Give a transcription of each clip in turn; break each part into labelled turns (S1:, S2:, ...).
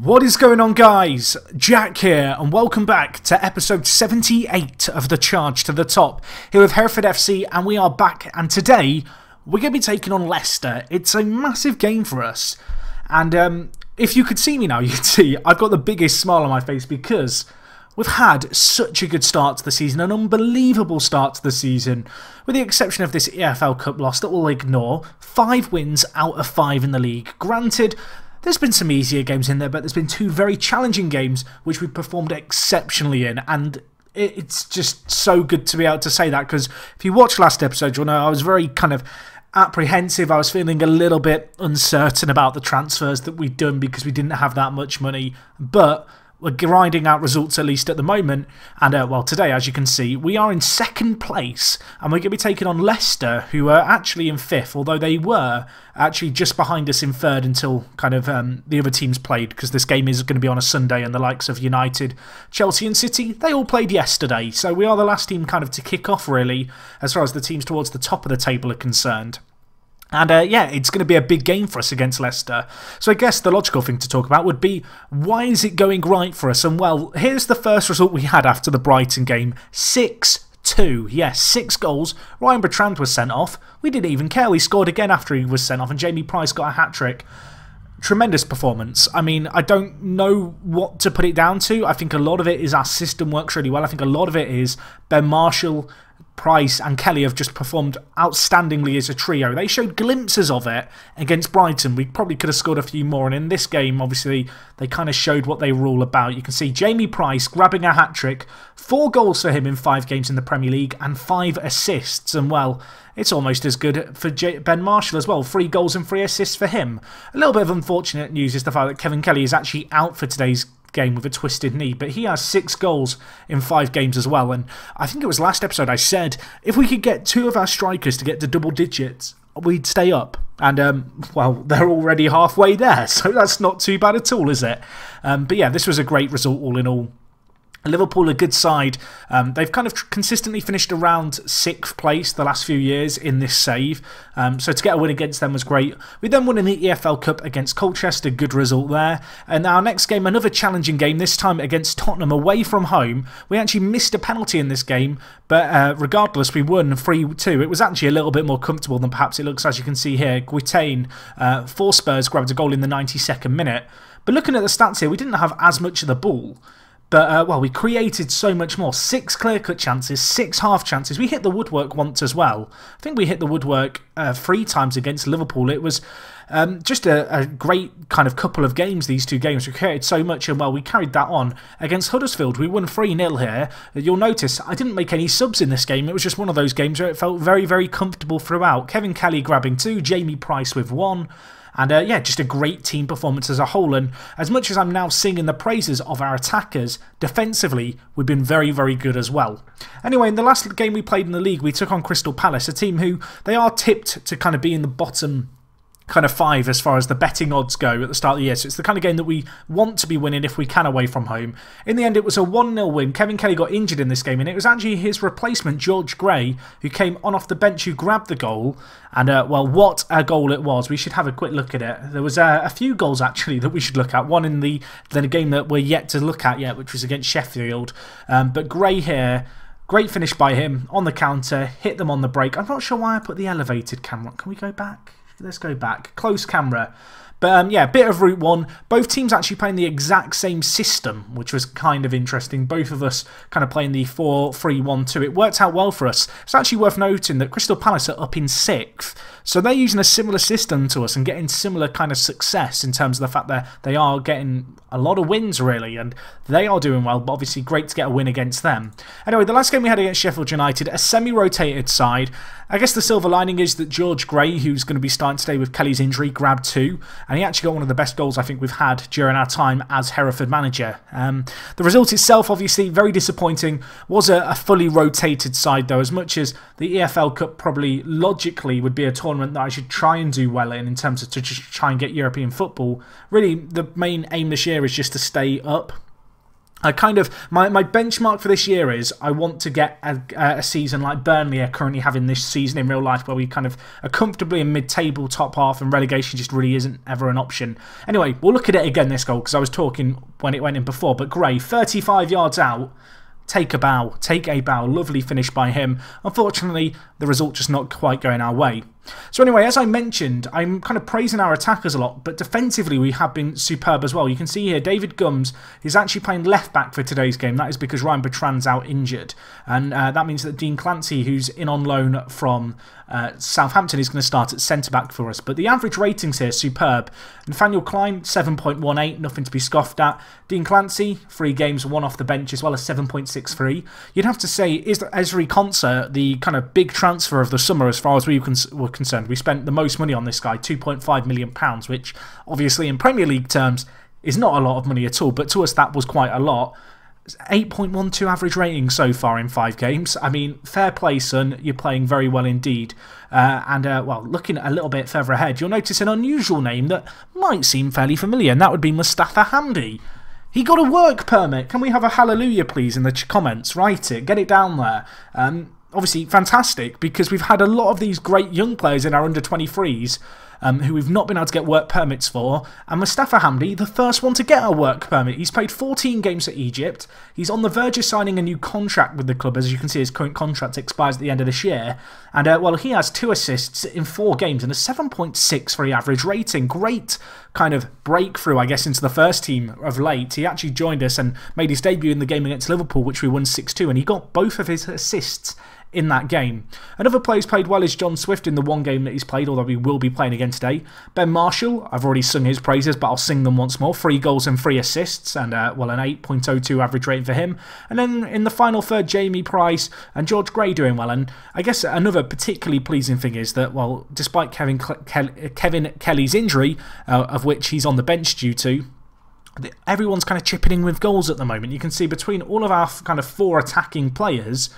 S1: What is going on, guys? Jack here, and welcome back to episode 78 of the Charge to the Top here with Hereford FC, and we are back, and today we're going to be taking on Leicester. It's a massive game for us, and if you could see me now, you'd see I've got the biggest smile on my face because we've had such a good start to the season, an unbelievable start to the season, with the exception of this EFL Cup loss that we'll ignore. 5 wins out of 5 in the league. Granted, there's been some easier games in there, but there's been 2 very challenging games which we performed exceptionally in, and it's just so good to be able to say that, because if you watched last episode, you'll know I was very kind of apprehensive. I was feeling a little bit uncertain about the transfers that we'd done because we didn't have that much money, but we're grinding out results at least at the moment, and well, today, as you can see, we are in 2nd place, and we're going to be taking on Leicester, who are actually in 5th, although they were actually just behind us in 3rd until kind of the other teams played, because this game is going to be on a Sunday, and the likes of United, Chelsea and City, they all played yesterday, so we are the last team kind of to kick off, really, as far as the teams towards the top of the table are concerned. And yeah, it's going to be a big game for us against Leicester. So I guess the logical thing to talk about would be, why is it going right for us? And well, here's the first result we had after the Brighton game. 6-2. Yes, 6 goals. Ryan Bertrand was sent off. We didn't even care. We scored again after he was sent off, and Jamie Price got a hat-trick. Tremendous performance. I mean, I don't know what to put it down to. I think a lot of it is our system works really well. I think a lot of it is Ben Marshall, Price and Kelly have just performed outstandingly as a trio. They showed glimpses of it against Brighton. We probably could have scored a few more, and in this game, obviously, they kind of showed what they were all about. You can see Jamie Price grabbing a hat-trick, 4 goals for him in 5 games in the Premier League, and 5 assists, and well, it's almost as good for Ben Marshall as well. 3 goals and 3 assists for him. A little bit of unfortunate news is the fact that Kevin Kelly is actually out for today's game with a twisted knee, but he has 6 goals in 5 games as well. And I think it was last episode I said if we could get 2 of our strikers to get to double digits, we'd stay up, and well, they're already halfway there, so that's not too bad at all, is it? But yeah, this was a great result all in all. Liverpool, a good side. They've kind of consistently finished around 6th place the last few years in this save, so to get a win against them was great. We then won in the EFL Cup against Colchester, good result there. And our next game, another challenging game, this time against Tottenham away from home. We actually missed a penalty in this game, but regardless, we won 3-2. It was actually a little bit more comfortable than perhaps it looks, as you can see here. Guitain for Spurs grabbed a goal in the 92nd minute. But looking at the stats here, we didn't have as much of the ball. But, well, we created so much more. 6 clear-cut chances, 6 half chances. We hit the woodwork once as well. I think we hit the woodwork 3 times against Liverpool. It was just a great kind of couple of games, these 2 games. We created so much, and, well, we carried that on against Huddersfield. We won 3-0 here. You'll notice I didn't make any subs in this game. It was just one of those games where it felt very, very comfortable throughout. Kevin Kelly grabbing 2, Jamie Price with 1. And yeah, just a great team performance as a whole. And as much as I'm now singing the praises of our attackers, defensively, we've been very, very good as well. Anyway, in the last game we played in the league, we took on Crystal Palace, a team who, they are tipped to kind of be in the bottom kind of 5 as far as the betting odds go at the start of the year. So it's the kind of game that we want to be winning if we can away from home. In the end, it was a 1-0 win. Kevin Kelly got injured in this game, and it was actually his replacement, George Gray, who came on off the bench, who grabbed the goal. And, well, what a goal it was. We should have a quick look at it. There was a few goals, actually, that we should look at. One in the game that we're yet to look at yet, which was against Sheffield. But Gray here, great finish by him on the counter, hit them on the break. I'm not sure why I put the elevated camera. Can we go back? Let's go back. Close camera. But yeah, bit of Route 1. Both teams actually playing the exact same system, which was kind of interesting. Both of us kind of playing the 4-3-1-2. It worked out well for us. It's actually worth noting that Crystal Palace are up in 6th. So they're using a similar system to us and getting similar kind of success in terms of the fact that they are getting a lot of wins, really, and they are doing well, but obviously great to get a win against them. Anyway, the last game we had against Sheffield United, a semi-rotated side. I guess the silver lining is that George Gray, who's going to be starting today with Kelly's injury, grabbed 2, and he actually got one of the best goals I think we've had during our time as Hereford manager. The result itself, obviously, very disappointing. Was a fully rotated side, though, as much as the EFL Cup probably logically would be a tournament that I should try and do well in terms of to just try and get European football. Really, the main aim this year is just to stay up. My benchmark for this year is I want to get a season like Burnley are currently having this season in real life, where we kind of are comfortably in mid-table top half and relegation just really isn't ever an option. Anyway, we'll look at it again, this goal, because I was talking when it went in before, but Gray, 35 yards out, take a bow, lovely finish by him. Unfortunately, the result just not quite going our way. So anyway, as I mentioned, I'm kind of praising our attackers a lot, but defensively we have been superb as well. You can see here David Gums is actually playing left back for today's game. That is because Ryan Bertrand's out injured, and that means that Dean Clancy, who's in on loan from Southampton, is going to start at centre back for us. But the average ratings here superb. Nathaniel Klein 7.18, nothing to be scoffed at. Dean Clancy 3 games, 1 off the bench, as well as 7.63. You'd have to say, is Ezri Konsa the kind of big transfer of the summer as far as we were concerned? We spent the most money on this guy, £2.5 million, which obviously in Premier League terms is not a lot of money at all, but to us that was quite a lot. 8.12 average rating so far in 5 games. I mean, fair play, son. You're playing very well indeed. Well, looking a little bit further ahead, you'll notice an unusual name that might seem fairly familiar, and that would be Mustafa Hamdi. He got a work permit. Can we have a hallelujah, please, in the comments? Write it. Get it down there. Obviously, fantastic, because we've had a lot of these great young players in our under-23s who we've not been able to get work permits for, and Mustafa Hamdi, the first one to get a work permit. He's played 14 games at Egypt. He's on the verge of signing a new contract with the club. As you can see, his current contract expires at the end of this year. And, well, he has 2 assists in 4 games and a 7.63 average rating. Great kind of breakthrough, I guess, into the first team of late. He actually joined us and made his debut in the game against Liverpool, which we won 6-2, and he got both of his assists in that game. Another player who's played well is John Swift in the 1 game that he's played, although he will be playing again today. Ben Marshall, I've already sung his praises, but I'll sing them once more. 3 goals and 3 assists, and well, an 8.02 average rating for him. And then in the final third, Jamie Price and George Gray doing well. And I guess another particularly pleasing thing is that, well, despite Kevin Kelly's injury, of which he's on the bench due to, everyone's kind of chipping in with goals at the moment. You can see between all of our kind of 4 attacking players,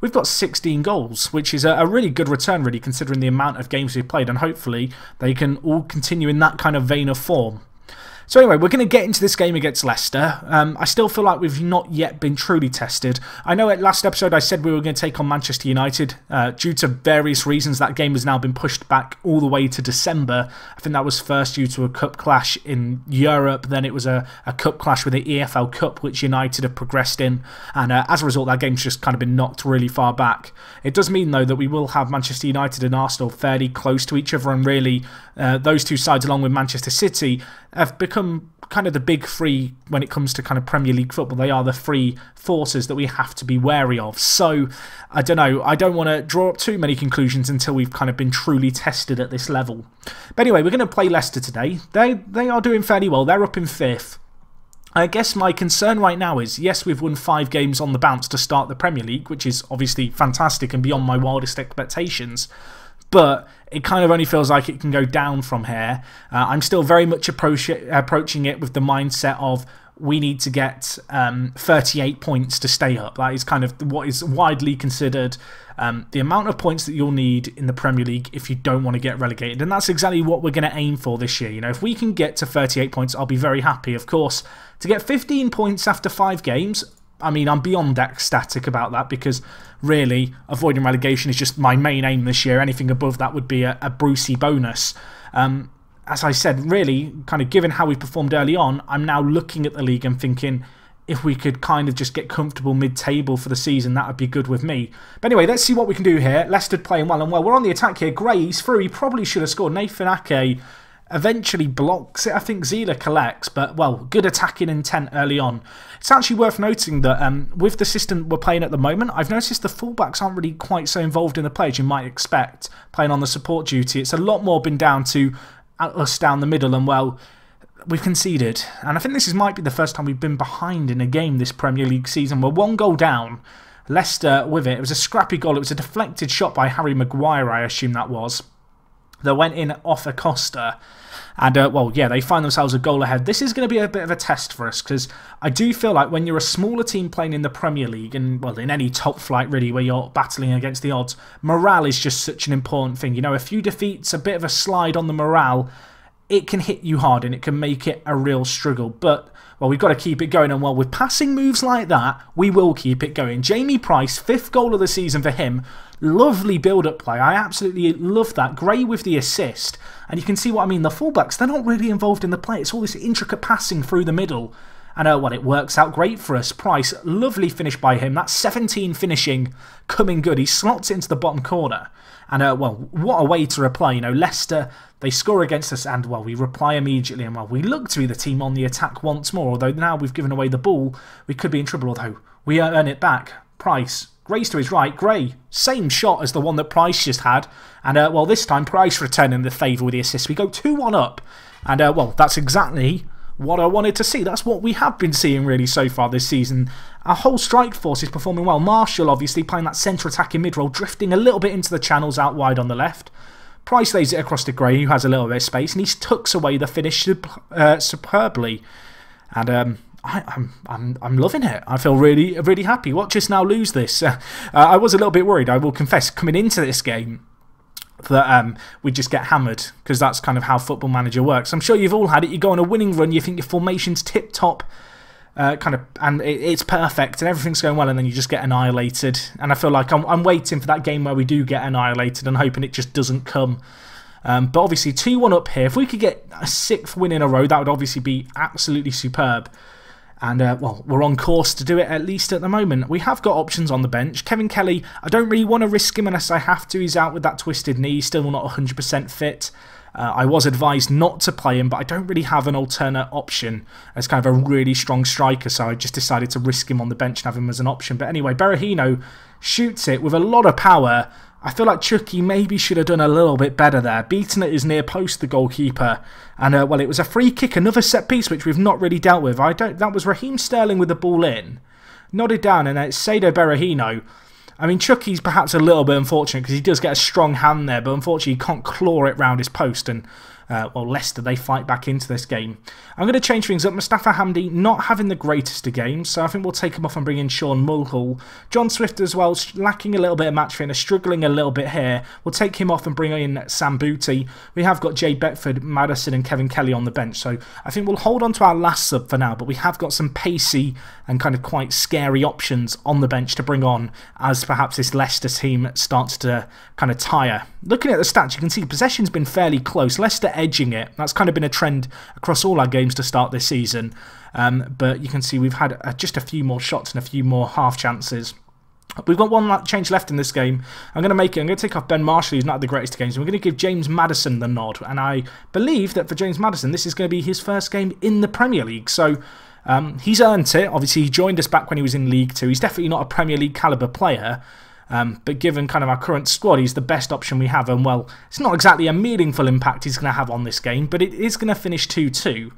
S1: we've got 16 goals, which is a really good return, really, considering the amount of games we've played, and hopefully they can all continue in that kind of vein of form. So anyway, we're going to get into this game against Leicester. I still feel like we've not yet been truly tested. I know at last episode I said we were going to take on Manchester United. Due to various reasons, that game has now been pushed back all the way to December. I think that was first due to a cup clash in Europe. Then it was a cup clash with the EFL Cup, which United have progressed in. And as a result, that game's just kind of been knocked really far back. It does mean, though, that we will have Manchester United and Arsenal fairly close to each other. And really, those 2 sides, along with Manchester City, have become kind of the big 3 when it comes to kind of Premier League football. They are the 3 forces that we have to be wary of. So, I don't know. I don't want to draw up too many conclusions until we've kind of been truly tested at this level. But anyway, we're going to play Leicester today. They are doing fairly well. They're up in 5th. I guess my concern right now is, yes, we've won 5 games on the bounce to start the Premier League, which is obviously fantastic and beyond my wildest expectations. But it kind of only feels like it can go down from here. I'm still very much approaching it with the mindset of we need to get 38 points to stay up. That is kind of what is widely considered the amount of points that you'll need in the Premier League if you don't want to get relegated. And that's exactly what we're going to aim for this year. You know, if we can get to 38 points, I'll be very happy. Of course, to get 15 points after 5 games, I mean, I'm beyond ecstatic about that, because really, avoiding relegation is just my main aim this year. Anything above that would be a Brucey bonus. As I said, really, kind of given how we performed early on, I'm now looking at the league and thinking, if we could kind of just get comfortable mid-table for the season, that would be good with me. But anyway, let's see what we can do here. Leicester playing well, and well, we're on the attack here. Gray, he's through. He probably should have scored. Nathan Ake eventually blocks it. I think Zila collects, but, well, good attacking intent early on. It's actually worth noting that with the system we're playing at the moment, I've noticed the fullbacks aren't really quite so involved in the play as you might expect, playing on the support duty. It's a lot more been down to us down the middle, and, well, we've conceded. And I think this might be the first time we've been behind in a game this Premier League season. We're 1 goal down. Leicester with it. It was a scrappy goal. It was a deflected shot by Harry Maguire, I assume that was, that went in off Acosta. And, well, yeah, they find themselves a goal ahead. This is going to be a bit of a test for us, because I do feel like when you're a smaller team playing in the Premier League, and, well, in any top flight, really, where you're battling against the odds, morale is just such an important thing. You know, a few defeats, a bit of a slide on the morale, it can hit you hard and it can make it a real struggle. But, well, we've got to keep it going. And, well, with passing moves like that, we will keep it going. Jamie Price, 5th goal of the season for him. Lovely build-up play. I absolutely love that. Gray with the assist. And you can see what I mean. The fullbacks, they're not really involved in the play. It's all this intricate passing through the middle. And, well, it works out great for us. Price, lovely finish by him. That's 17 finishing, coming good. He slots it into the bottom corner. And, well, what a way to reply. You know, Leicester, they score against us and, well, we reply immediately. And, well, we look to be the team on the attack once more. Although now we've given away the ball, we could be in trouble. Although we earn it back. Price, Gray's to his right. Gray, same shot as the one that Price just had. And, well, this time Price returning the favour with the assist. We go 2-1 up. And, well, that's exactly what I wanted to see. That's what we have been seeing really so far this season. Our whole strike force is performing well. Marshall obviously playing that centre attacking mid-roll, drifting a little bit into the channels out wide on the left. Price lays it across to Gray, who has a little bit of space, and he tucks away the finish superbly. And I'm loving it. I feel really, really happy. Watch us now lose this. I was a little bit worried, I will confess, coming into this game, that we just get hammered, because that's kind of how Football Manager works. I'm sure you've all had it. You go on a winning run, you think your formation's tip-top, and it's perfect, and everything's going well, and then you just get annihilated. And I feel like I'm waiting for that game where we do get annihilated and hoping it just doesn't come. But obviously 2-1 up here. If we could get a 6th win in a row, that would obviously be absolutely superb. And, well, we're on course to do it, at least at the moment. We have got options on the bench. Kevin Kelly, I don't really want to risk him unless I have to. He's out with that twisted knee, still not 100% fit. I was advised not to play him, but I don't really have an alternate option as kind of a really strong striker, so I just decided to risk him on the bench and have him as an option. But anyway, Berahino shoots it with a lot of power. I feel like Chucky maybe should have done a little bit better there. Beaten at his near post, the goalkeeper. And, well, it was a free kick, another set piece, which we've not really dealt with. That was Raheem Sterling with the ball in. Nodded down, and it's Sado Berahino. I mean, Chucky's perhaps a little bit unfortunate because he does get a strong hand there, but unfortunately he can't claw it round his post. And, well, Leicester, they fight back into this game. I'm going to change things up. Mustafa Hamdi not having the greatest of games, so I think we'll take him off and bring in Sean Mulhall. John Swift as well, lacking a little bit of match fitness, struggling a little bit here. We'll take him off and bring in Sam Booty. We have got Jay Beckford, Madison and Kevin Kelly on the bench, so I think we'll hold on to our last sub for now, but we have got some pacey and kind of quite scary options on the bench to bring on as perhaps this Leicester team starts to kind of tire. Looking at the stats, you can see possession's been fairly close. Leicester edging it. That's kind of been a trend across all our games to start this season. But you can see we've had just a few more shots and a few more half chances. We've got one change left in this game. I'm going to take off Ben Marshall, who's not had the greatest of games. We're going to give James Maddison the nod. And I believe that for James Maddison, this is going to be his first game in the Premier League. So he's earned it. Obviously, he joined us back when he was in League 2. He's definitely not a Premier League calibre player. But given kind of our current squad, he's the best option we have. And, well, it's not exactly a meaningful impact he's going to have on this game, but it is going to finish 2-2.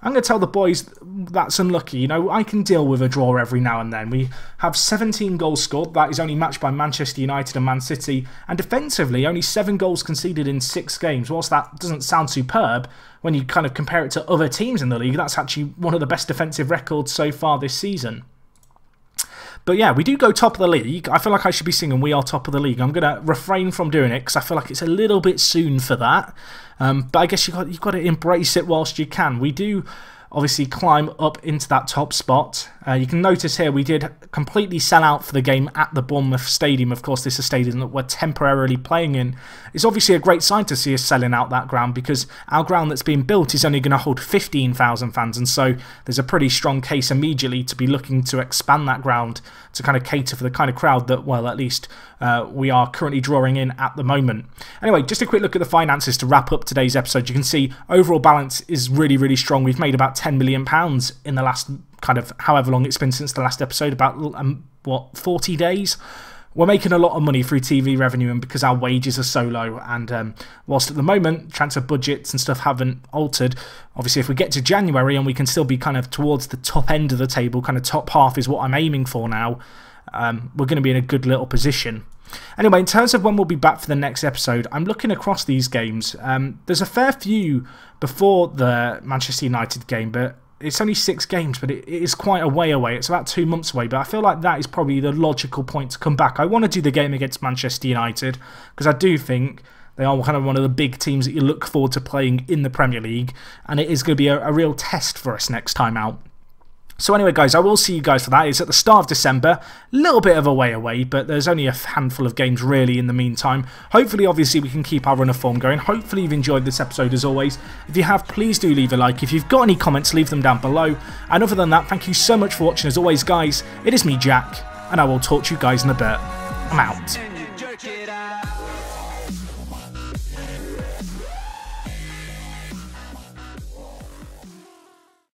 S1: I'm going to tell the boys that's unlucky. You know, I can deal with a draw every now and then. We have 17 goals scored. That is only matched by Manchester United and Man City. And defensively, only 7 goals conceded in 6 games. Whilst that doesn't sound superb, when you kind of compare it to other teams in the league, that's actually one of the best defensive records so far this season. But yeah, we do go top of the league. I feel like I should be singing "We Are Top of the League." I'm going to refrain from doing it because I feel like it's a little bit soon for that. But I guess you've got to embrace it whilst you can. We do obviously climb up into that top spot. You can notice here we did completely sell out for the game at the Bournemouth Stadium. Of course, this is a stadium that we're temporarily playing in. It's obviously a great sign to see us selling out that ground because our ground that's being built is only going to hold 15,000 fans, and so there's a pretty strong case immediately to be looking to expand that ground to kind of cater for the kind of crowd that, well, at least we are currently drawing in at the moment. Anyway, just a quick look at the finances to wrap up today's episode. You can see overall balance is really, really strong. We've made about £10 million in the last kind of however long it's been since the last episode, about, what, 40 days? We're making a lot of money through TV revenue and because our wages are so low, and whilst at the moment transfer budgets and stuff haven't altered, obviously if we get to January and we can still be kind of towards the top end of the table, kind of top half is what I'm aiming for now, we're going to be in a good little position. Anyway, in terms of when we'll be back for the next episode, I'm looking across these games. There's a fair few before the Manchester United game, but it's only 6 games, but it is quite a way away. It's about 2 months away, but I feel like that is probably the logical point to come back. I want to do the game against Manchester United because I do think They are kind of one of the big teams that you look forward to playing in the Premier League, and it is going to be a real test for us next time out. So anyway, guys, I will see you guys for that. It's at the start of December, a little bit of a way away, but there's only a handful of games really in the meantime. Hopefully, obviously, we can keep our run of form going. Hopefully, you've enjoyed this episode as always. If you have, please do leave a like. If you've got any comments, leave them down below. And other than that, thank you so much for watching as always, guys. It is me, Jack, and I will talk to you guys in a bit. I'm out.